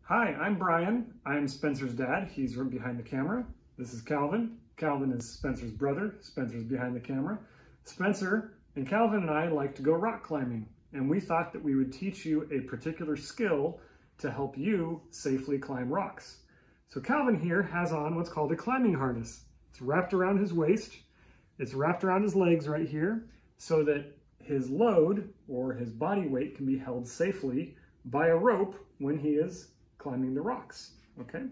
Hi, I'm Brian. I'm Spencer's dad. He's right behind the camera. This is Calvin. Calvin is Spencer's brother. Spencer's behind the camera. Spencer and Calvin and I like to go rock climbing, and we thought that we would teach you a particular skill to help you safely climb rocks. So Calvin here has on what's called a climbing harness. It's wrapped around his waist. It's wrapped around his legs right here so that his load or his body weight can be held safely by a rope when he is climbing the rocks, okay?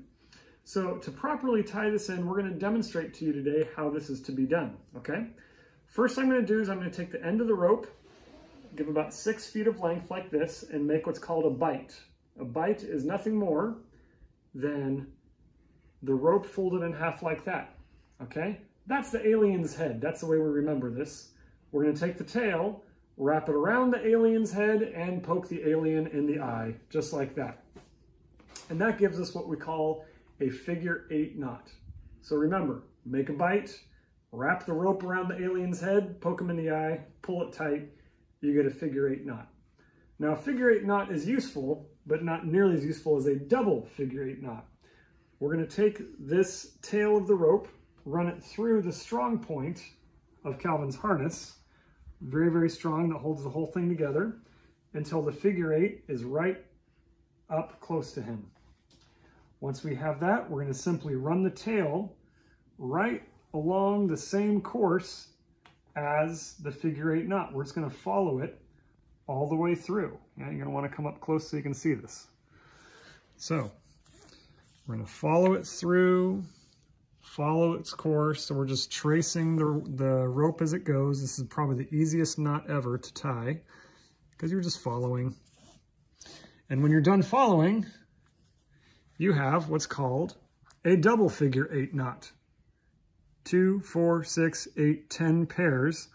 So to properly tie this in, we're gonna demonstrate to you today how this is to be done, okay? First I'm gonna do is I'm gonna take the end of the rope, give about 6 feet of length like this, and make what's called a bight. A bight is nothing more than the rope folded in half like that, okay? That's the alien's head. That's the way we remember this. We're gonna take the tail, wrap it around the alien's head, and poke the alien in the eye, just like that. And that gives us what we call a figure 8 knot. So remember, make a bight, wrap the rope around the alien's head, poke him in the eye, pull it tight, you get a figure 8 knot. Now a figure 8 knot is useful, but not nearly as useful as a double figure 8 knot. We're gonna take this tail of the rope, run it through the strong point of Calvin's harness, very, very strong, that holds the whole thing together, until the figure 8 is right up close to him. Once we have that, we're going to simply run the tail right along the same course as the figure 8 knot. We're just going to follow it all the way through. Yeah, you're going to want to come up close so you can see this. So we're going to follow it through, follow its course. So we're just tracing the rope as it goes. This is probably the easiest knot ever to tie because you're just following. And when you're done following, you have what's called a double figure 8 knot. 2, 4, 6, 8, 10 pairs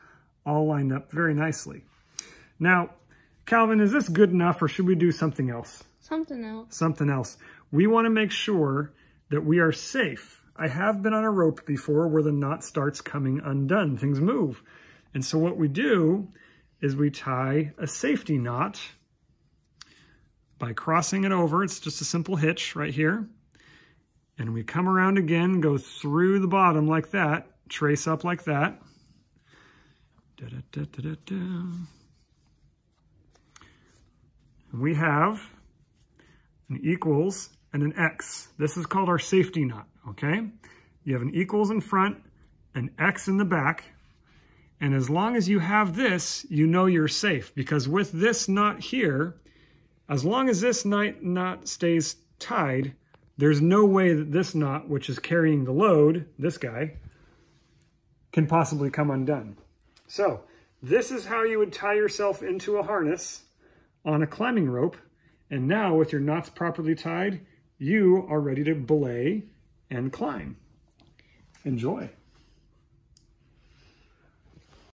all lined up very nicely. Now, Calvin, is this good enough or should we do something else? Something else. Something else. We want to make sure that we are safe. I have been on a rope before where the knot starts coming undone. Things move. And so what we do is we tie a safety knot by crossing it over. It's just a simple hitch right here. And we come around again, go through the bottom like that, trace up like that. Da, da, da, da, da, da. And we have an equals and an X. This is called our safety knot, okay? You have an equals in front, an X in the back, and as long as you have this, you know you're safe, because with this knot here, as long as this knot stays tied, there's no way that this knot, which is carrying the load, this guy, can possibly come undone. So this is how you would tie yourself into a harness on a climbing rope. And now with your knots properly tied, you are ready to belay and climb. Enjoy.